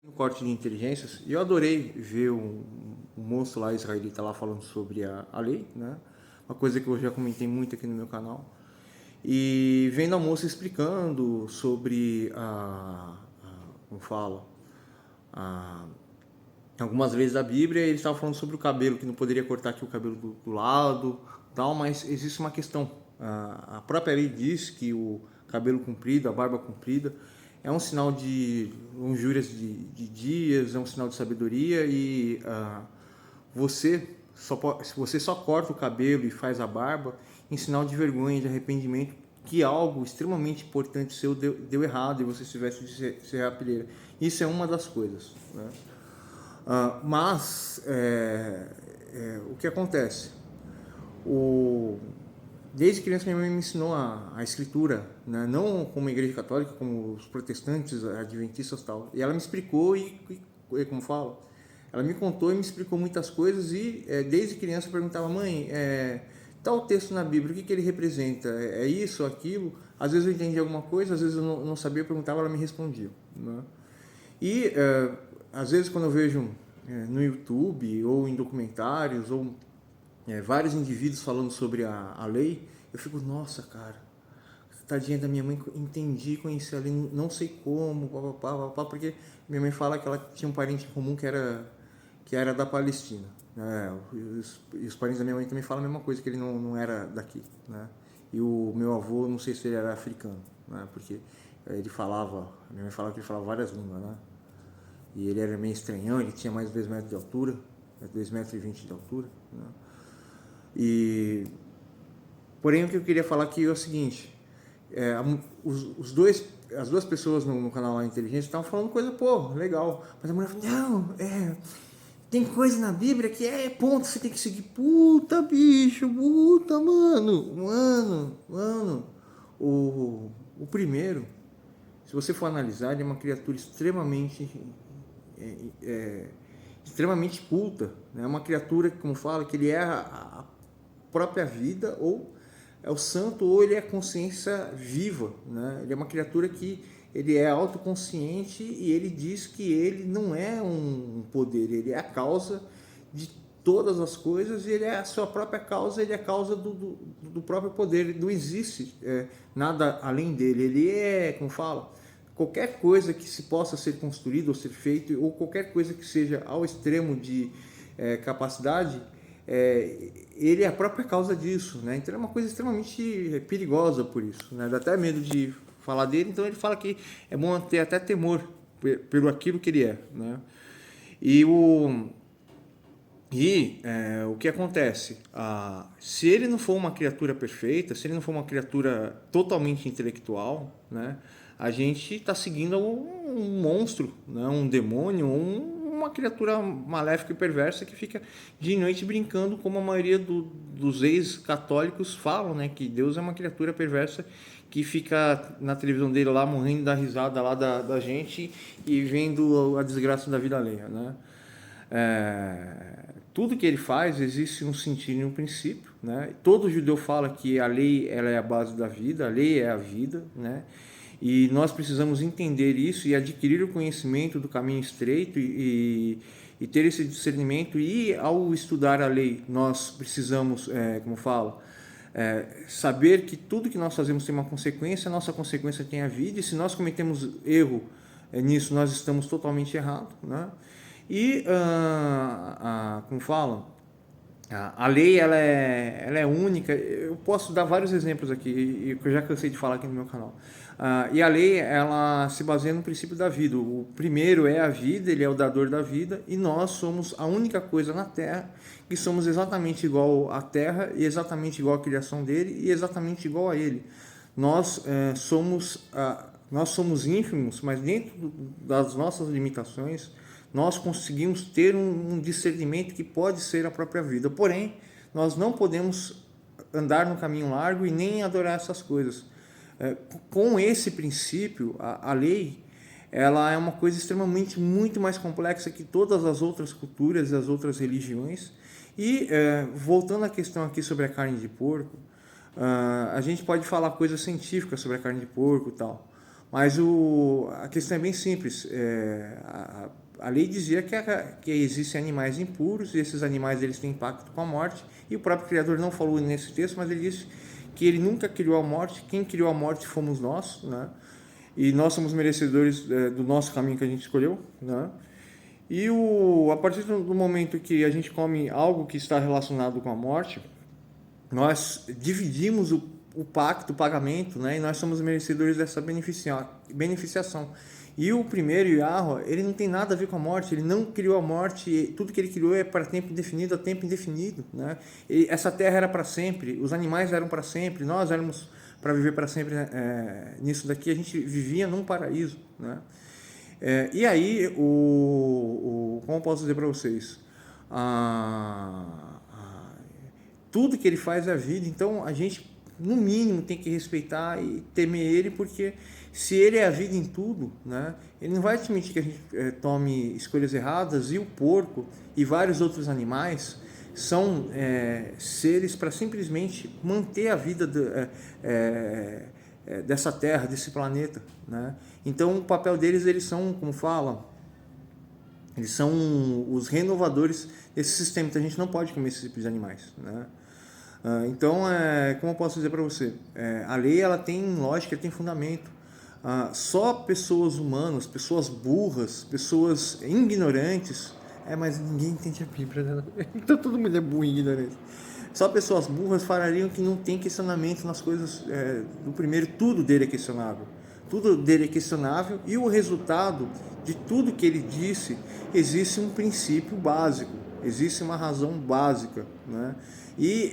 No corte de inteligências, e eu adorei ver um moço lá, israelita, lá falando sobre a lei, né? Uma coisa que eu já comentei muito aqui no meu canal. E vendo a moça explicando sobre como fala, a, algumas vezes da Bíblia, ele estava falando sobre o cabelo, que não poderia cortar aqui o cabelo do lado, tal, mas existe uma questão. A própria lei diz que o cabelo comprido, a barba comprida, é um sinal de longúrias de dias, é um sinal de sabedoria e você só corta o cabelo e faz a barba em sinal de vergonha, de arrependimento, que algo extremamente importante seu deu errado e você tivesse de ser a pilheira. Isso é uma das coisas, né? O que acontece? O, Desde criança minha mãe me ensinou a escritura, né? Não como a igreja católica, como os protestantes, adventistas e tal. E ela me explicou como fala, ela me contou e me explicou muitas coisas e desde criança eu perguntava, mãe, tal texto na Bíblia, o que ele representa? É isso, aquilo? Às vezes eu entendia alguma coisa, às vezes eu não sabia, eu perguntava, ela me respondia, né? E às vezes quando eu vejo no YouTube ou em documentários ou vários indivíduos falando sobre a lei, eu fico, nossa, cara, tadinha da minha mãe, entendi, conheci a lei, não sei como, papapá, papapá, porque minha mãe fala que ela tinha um parente em comum que era da Palestina. Né? E os parentes da minha mãe também falam a mesma coisa, que ele não era daqui. Né? E o meu avô, não sei se ele era africano, né? Porque ele falava, a minha mãe falava que ele falava várias línguas, né? E ele era meio estranhão, ele tinha mais de 2 metros de altura, 2,20 m de altura, né? E, porém, o que eu queria falar aqui é o seguinte, as duas pessoas no canal lá Inteligência estavam falando coisa, pô, legal, mas a mulher falou, não, tem coisa na Bíblia que é ponto, você tem que seguir, puta bicho, puta, mano, o primeiro, se você for analisar, ele é uma criatura é, é, extremamente culta, né? Uma criatura que, como fala, que ele é a própria vida, ou é o santo, ou ele é a consciência viva, né? Ele é uma criatura que ele é autoconsciente e ele diz que ele não é um poder, ele é a causa de todas as coisas e ele é a sua própria causa, ele é a causa do próprio poder, ele não existe nada além dele, ele é, como fala, qualquer coisa que se possa ser construído ou ser feito, ou qualquer coisa que seja ao extremo de capacidade, ele é a própria causa disso, né? Então é uma coisa extremamente perigosa por isso, né? Dá até medo de falar dele, então ele fala que é bom ter até temor pelo aquilo que ele é, né? E o que acontece? Se ele não for uma criatura perfeita, se ele não for uma criatura totalmente intelectual, né, a gente está seguindo um monstro, né, um demônio, uma criatura maléfica e perversa que fica de noite brincando, como a maioria dos ex-católicos falam, né, que Deus é uma criatura perversa que fica na televisão dele lá morrendo da risada lá da gente e vendo a desgraça da vida alheia, né? Tudo que ele faz existe um sentido e um princípio, né? Todo judeu fala que a lei ela é a base da vida, a lei é a vida, né? E nós precisamos entender isso e adquirir o conhecimento do caminho estreito e ter esse discernimento. E ao estudar a lei, nós precisamos, como fala, saber que tudo que nós fazemos tem uma consequência, a nossa consequência tem a vida, e se nós cometemos erro nisso, nós estamos totalmente errados, né? E, como falam, a lei ela é única. Eu posso dar vários exemplos aqui, que eu já cansei de falar aqui no meu canal. E a lei ela se baseia no princípio da vida. O primeiro é a vida, ele é o dador da vida, e nós somos a única coisa na Terra que somos exatamente igual à Terra, e exatamente igual à criação dele, e exatamente igual a ele. Nós nós somos ínfimos, mas dentro das nossas limitações, nós conseguimos ter um discernimento que pode ser a própria vida. Porém, nós não podemos andar no caminho largo e nem adorar essas coisas. Com esse princípio, a lei ela é uma coisa extremamente muito mais complexa que todas as outras culturas e as outras religiões. E voltando à questão aqui sobre a carne de porco, a gente pode falar coisas científicas sobre a carne de porco e tal. Mas a questão é bem simples. A lei dizia que existem animais impuros, e esses animais eles têm impacto com a morte, e o próprio Criador não falou nesse texto, mas ele disse que ele nunca criou a morte, quem criou a morte fomos nós, né? E nós somos merecedores do nosso caminho que a gente escolheu, né? E a partir do momento que a gente come algo que está relacionado com a morte, nós dividimos o pacto, o pagamento, né? E nós somos merecedores dessa beneficiação. E o primeiro, Yahweh, ele não tem nada a ver com a morte, ele não criou a morte, tudo que ele criou é para tempo indefinido, a tempo indefinido, né? Essa terra era para sempre, os animais eram para sempre, nós éramos para viver para sempre, nisso daqui, a gente vivia num paraíso, né? E aí, como eu posso dizer para vocês? Tudo que ele faz é a vida, então a gente, no mínimo, tem que respeitar e temer ele, porque se ele é a vida em tudo, né, ele não vai admitir que a gente tome escolhas erradas, e o porco e vários outros animais são seres para simplesmente manter a vida dessa terra, desse planeta, né? Então o papel deles, eles são, como fala, eles são os renovadores desse sistema, então a gente não pode comer esse tipo de animais, né? Então, como eu posso dizer para você, a lei ela tem lógica, tem fundamento. Só pessoas humanas, pessoas burras, pessoas ignorantes, mas ninguém entende a Bíblia, né? Então todo mundo é burro e ignorante. Só pessoas burras falariam que não tem questionamento nas coisas do primeiro, tudo dele é questionável. Tudo dele é questionável, e o resultado de tudo que ele disse, existe um princípio básico, existe uma razão básica, né? E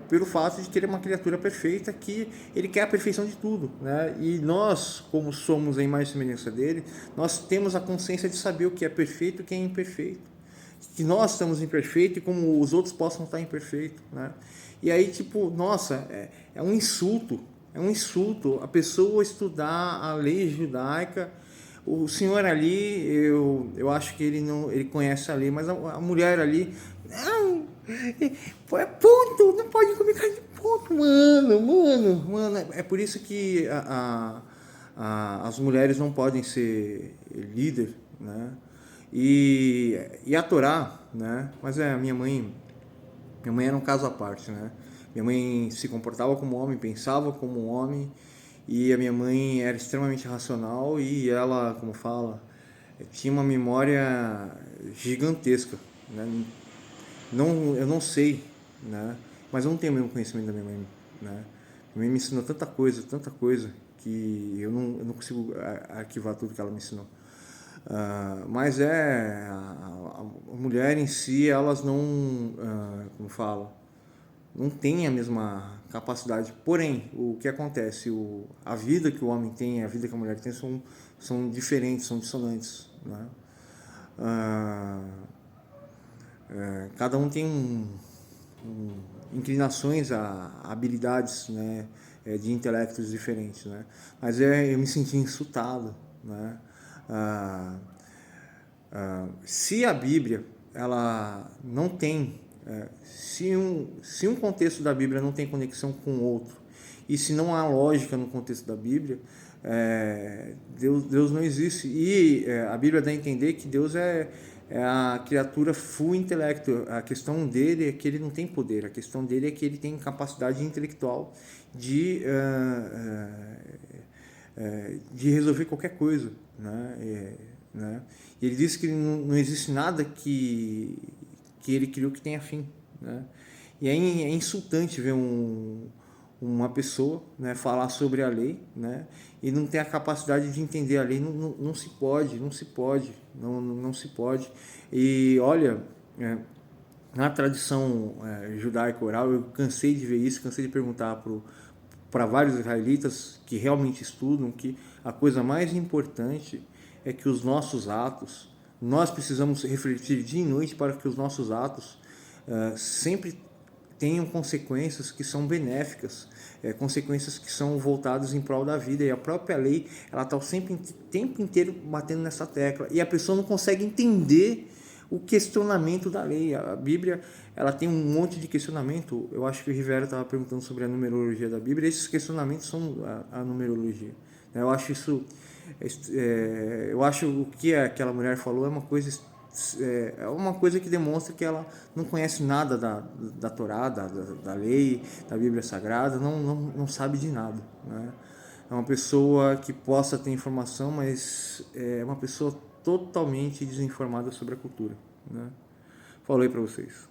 pelo fato de que ele é uma criatura perfeita, que ele quer a perfeição de tudo, né? E nós, como somos a imagem e semelhança dele, nós temos a consciência de saber o que é perfeito e o que é imperfeito, que nós estamos imperfeitos e como os outros possam estar imperfeitos, né? E aí, tipo, nossa, é um insulto a pessoa estudar a lei judaica. O senhor ali, eu acho que ele conhece a lei, mas a mulher ali, não, é ponto, não pode comer carne de ponto, mano. É por isso que as mulheres não podem ser líder, né? E a Torá, né? Mas a minha mãe era um caso à parte, né? Minha mãe se comportava como homem, pensava como um homem, e a minha mãe era extremamente racional, e ela, como fala, tinha uma memória gigantesca, né? Eu não sei, né? Mas eu não tenho o mesmo conhecimento da minha mãe, né? Minha mãe me ensinou tanta coisa, que eu não consigo arquivar tudo que ela me ensinou. Mas a mulher em si, elas não, como fala, não tem a mesma capacidade. Porém, o que acontece, a vida que o homem tem e a vida que a mulher tem são diferentes, são dissonantes, né? Cada um tem inclinações a habilidades, né, de intelectos diferentes, né? Mas eu me senti insultado, né? Se a Bíblia ela não tem, se um contexto da Bíblia não tem conexão com o outro, e se não há lógica no contexto da Bíblia, Deus não existe. E a Bíblia dá a entender que Deus é a criatura full intelecto. A questão dele é que ele não tem poder, a questão dele é que ele tem capacidade intelectual de resolver qualquer coisa, né? E ele disse que não existe nada que ele criou que tenha fim, né? E é insultante ver uma pessoa, né, falar sobre a lei, né, e não ter a capacidade de entender a lei. Não se pode. E olha, na tradição judaica oral, eu cansei de ver isso, cansei de perguntar para vários israelitas que realmente estudam, que a coisa mais importante é que os nossos atos, nós precisamos refletir dia e noite para que os nossos atos sempre tenham consequências que são benéficas, consequências que são voltadas em prol da vida. E a própria lei, ela está sempre, o tempo inteiro batendo nessa tecla, e a pessoa não consegue entender o questionamento da lei. A Bíblia, ela tem um monte de questionamento. Eu acho que o Rivera estava perguntando sobre a numerologia da Bíblia. Esses questionamentos são a numerologia, Eu acho isso, eu acho o que aquela mulher falou é uma coisa que demonstra que ela não conhece nada da Torá, da lei, da Bíblia Sagrada, não sabe de nada, né? É uma pessoa que possa ter informação, mas é uma pessoa totalmente desinformada sobre a cultura, né? Falei para vocês.